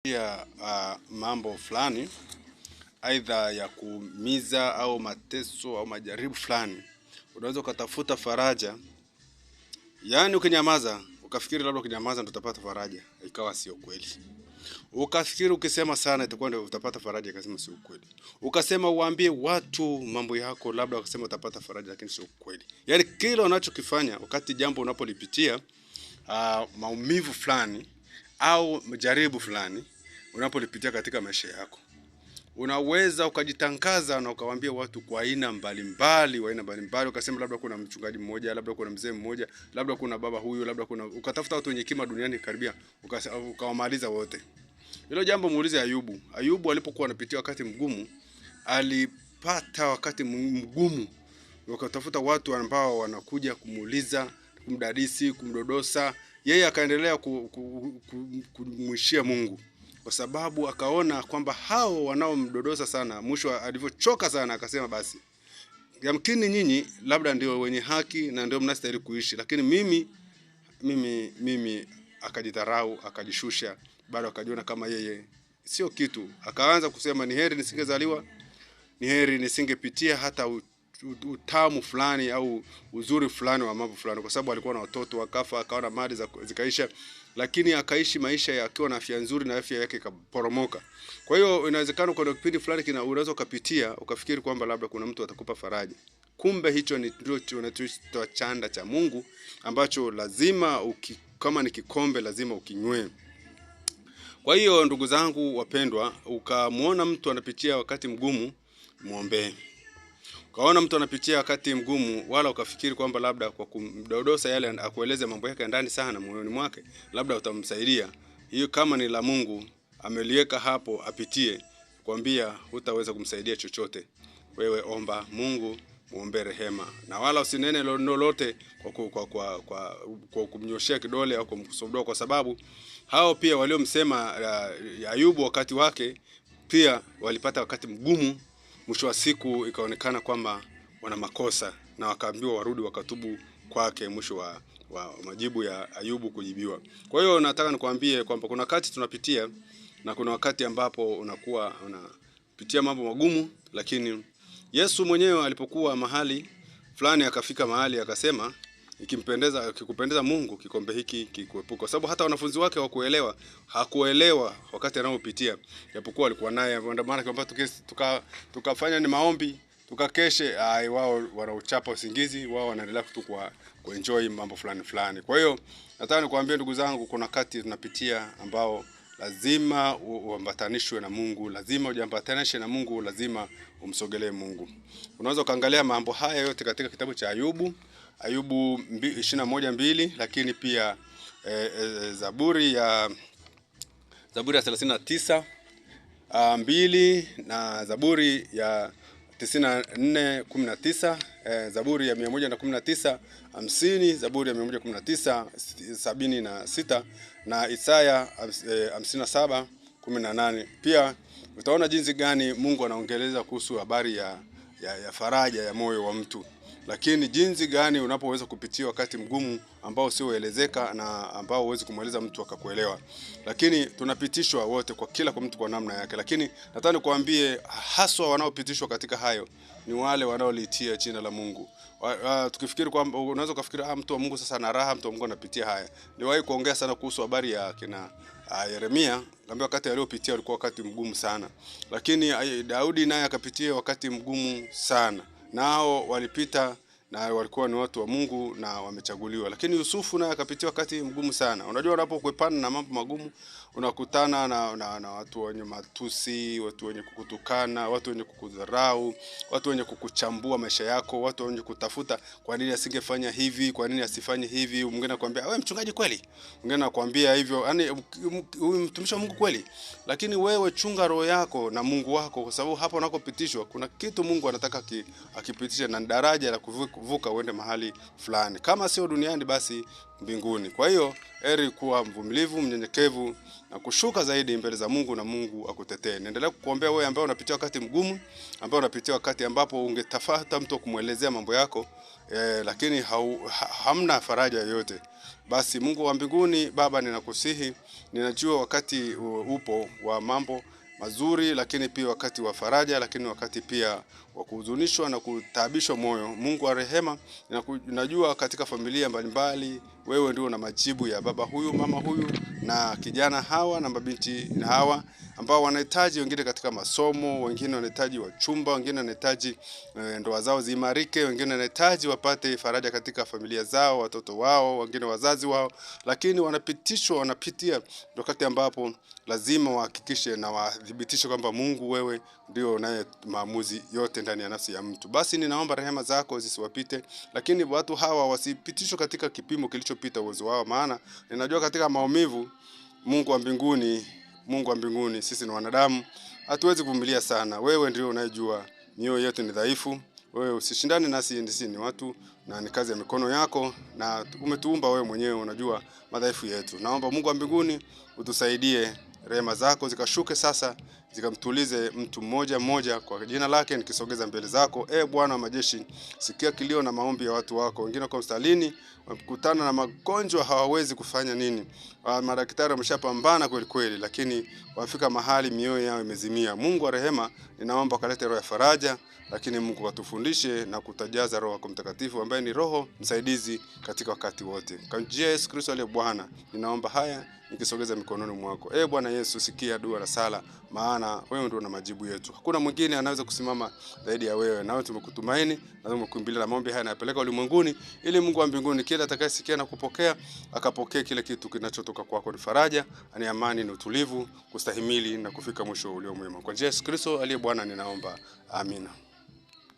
Ya mambo fulani aidha ya kuumiza au mateso au majaribu fulani, unaweza ukatafuta faraja. Yaani ukinyamaza, ukafikiri labda ukinyamaza ndio utapata faraja, ikawa sio kweli. Ukafikiri ukisema sana itakuwa ndio utapata faraja, ikasema sio kweli. Ukasema uambie watu mambo yako, labda wakasema utapata faraja, lakini sio kweli. Yaani kile unachokifanya wakati jambo unapolipitia maumivu fulani au majaribu fulani unapolipitia katika maisha yako, unaweza ukajitangaza na ukawaambia watu kwa aina mbalimbali, ukasema labda kuna mchungaji mmoja, labda kuna mzee mmoja, labda kuna baba huyu, labda kuna, ukatafuta watu wenye hekima duniani karibia, ukawamaliza wote. Hilo jambo muulize Ayubu. Ayubu alipokuwa anapitia wakati mgumu, alipata wakati mgumu, wakatafuta watu ambao wanakuja kumuuliza, kumdadisi, kumdodosa, yeye akaendelea kumwishia Mungu, kwa sababu akaona kwamba hao wanaomdodosa sana, mwisho alivyochoka sana akasema basi, yamkini nyinyi labda ndio wenye haki na ndio mnastahili kuishi, lakini mimi akajidharau, akajishusha, bado akajiona kama yeye sio kitu. Akaanza kusema ni heri nisingezaliwa, ni heri nisingepitia hata utamu fulani au uzuri fulani wa mambo fulani, kwa sababu alikuwa na watoto wakafa, akaona mali zikaisha, lakini akaishi maisha akiwa na afya nzuri na afya yake ikaporomoka. Kwa hiyo inawezekana kuna kipindi fulani unaweza ukapitia ukafikiri kwamba labda kuna mtu atakupa faraja, kumbe hicho ni ndio chanda cha Mungu ambacho lazima kama ni kikombe lazima ukinywe. Kwa hiyo ndugu zangu wapendwa, ukamuona mtu anapitia wakati mgumu, muombe. Ukaona mtu anapitia wakati mgumu, wala ukafikiri kwamba labda kwa kumdodosa yale akueleze mambo yake ndani sana moyoni mwake, labda utamsaidia. Hiyo kama ni la Mungu ameliweka hapo apitie, kwambia hutaweza kumsaidia chochote. Wewe omba Mungu, muombe rehema, na wala usinene lolote kwa kumnyoshia kidole au kumkusodoa, kwa sababu hao pia waliomsema Ayubu wakati wake pia walipata wakati mgumu. Mwisho wa siku ikaonekana kwamba wana makosa na wakaambiwa warudi wakatubu kwake, mwisho wa majibu ya Ayubu kujibiwa. Kwa hiyo nataka nikwambie kwamba kuna wakati tunapitia na kuna wakati ambapo unapitia mambo magumu, lakini Yesu mwenyewe alipokuwa mahali fulani akafika mahali akasema ikikupendeza Mungu kikombe hiki kikuepuka, kwa sababu hata wanafunzi wake hakuelewa wakati anaopitia, japokuwa alikuwa naye. Ndio maana kwamba tukafanya ni maombi, tukakeshe, wao wanauchapa usingizi, wao wanaendelea tu kuenjoy mambo fulani. Kwa hiyo nataka nikwambie ndugu zangu, kuna wakati tunapitia ambao lazima uambatanishwe na Mungu, lazima ujambatanishe na Mungu, lazima umsogelee Mungu. Unaweza kaangalia mambo haya yote katika kitabu cha Ayubu 21:2, lakini pia Zaburi ya 39:2 na Zaburi ya 94:19, Zaburi ya 119:50, Zaburi ya 119:76 na Isaya 57:18. Pia utaona jinsi gani Mungu anaongeleza kuhusu habari ya faraja ya moyo wa mtu, lakini jinsi gani unapoweza kupitia wakati mgumu ambao usioelezeka na ambao huwezi kumweleza mtu akakuelewa. Lakini tunapitishwa wote kwa mtu kwa namna yake, lakini nataka nikwambie haswa wanaopitishwa katika hayo ni wale wanaoliitia jina la Mungu. Tukifikiri kwamba unaweza kufikiri mtu wa Mungu sasa ana raha, mtu wa Mungu anapitia haya. Niwahi kuongea sana kuhusu habari ya kina Yeremia, ngambia wakati aliopitia ulikuwa wakati mgumu sana, lakini Daudi naye akapitia wakati mgumu sana. Nao walipita na walikuwa ni watu wa Mungu na wamechaguliwa. Lakini Yusufu naye akapitia wakati mgumu sana. Unajua unapokuepana na mambo magumu, unakutana na watu wenye matusi, watu wenye kukutukana, watu wenye kukudharau, watu wenye kukuchambua maisha yako, watu wenye kutafuta kwa nini asingefanya hivi, kwa nini asifanye hivi. Mwingine anakuambia wewe mchungaji kweli, mwingine anakuambia hivyo, yani huyu mtumishi wa Mungu kweli. Lakini wewe chunga roho yako na Mungu wako, kwa sababu hapo unakopitishwa kuna kitu Mungu anataka akipitishe, na daraja la kuvuka uende mahali fulani, kama sio duniani basi mbinguni. Kwa hiyo heri kuwa mvumilivu, mnyenyekevu na kushuka zaidi mbele za Mungu, na Mungu akutetee. Naendelea kukuombea wewe ambaye unapitia wakati mgumu, ambaye unapitia wakati ambapo ungetafuta mtu kumuelezea mambo yako, lakini hamna faraja yoyote. Basi Mungu wa mbinguni, Baba, ninakusihi, ninajua wakati upo wa mambo mazuri, lakini pia wakati wa faraja, lakini wakati pia wa kuhuzunishwa na kutaabishwa moyo. Mungu wa rehema, ninajua katika familia mbalimbali wewe ndio una majibu ya baba huyu, mama huyu na kijana hawa na mabinti hawa ambao wanahitaji, wengine katika masomo, wengine wanahitaji wachumba, wengine wanahitaji ndoa zao ziimarike, wengine wanahitaji wapate faraja katika familia zao, watoto wao, wengine wazazi wao, lakini wanapitia wakati ambapo lazima wahakikishe na wathibitishe kwamba Mungu wewe ndio unaye maamuzi yote ndani ya nafsi ya mtu. Basi ninaomba rehema zako zisiwapite, lakini watu hawa wasipitishwe katika kipimo kilichopita uwezo wao, maana ninajua katika maumivu, Mungu wa mbinguni, sisi ni wanadamu, hatuwezi kuvumilia sana. Wewe ndio unayejua, mioyo yetu ni dhaifu. Wewe usishindane nasi, sisi ni watu na ni kazi ya mikono yako, na umetuumba wewe mwenyewe, unajua madhaifu yetu. Naomba Mungu wa mbinguni utusaidie, rehema zako zikashuke sasa, zikamtulize mtu mmoja mmoja kwa jina lake nikisogeza mbele zako. Bwana wa majeshi, sikia kilio na maombi ya watu wako. Wengine kwa msalini wamekutana na magonjwa, hawawezi kufanya nini. Madaktari wameshapambana kweli kweli, lakini wafika mahali mioyo yao imezimia. Mungu wa rehema, ninaomba kalete roho ya faraja, lakini Mungu atufundishe na kutajaza Roho yako Mtakatifu ambaye ni roho msaidizi katika wakati wote. Kwa njia ya Yesu Kristo aliye Bwana, ninaomba haya nikisogeza mikononi mwako. Bwana Yesu, sikia dua na sala, maana wewe ndio una majibu yetu. Hakuna mwingine anaweza kusimama zaidi ya wewe. Nawe tumekutumaini na tumekukimbilia, na maombi haya napeleka ulimwenguni, ili Mungu wa mbinguni kila atakayesikia na kupokea akapokee kile kitu kinachotoka kwako, ni faraja, ni amani, ni utulivu, kustahimili na kufika mwisho ulio mwema. Kwa njia ya Yesu Kristo aliye Bwana ninaomba. Amina.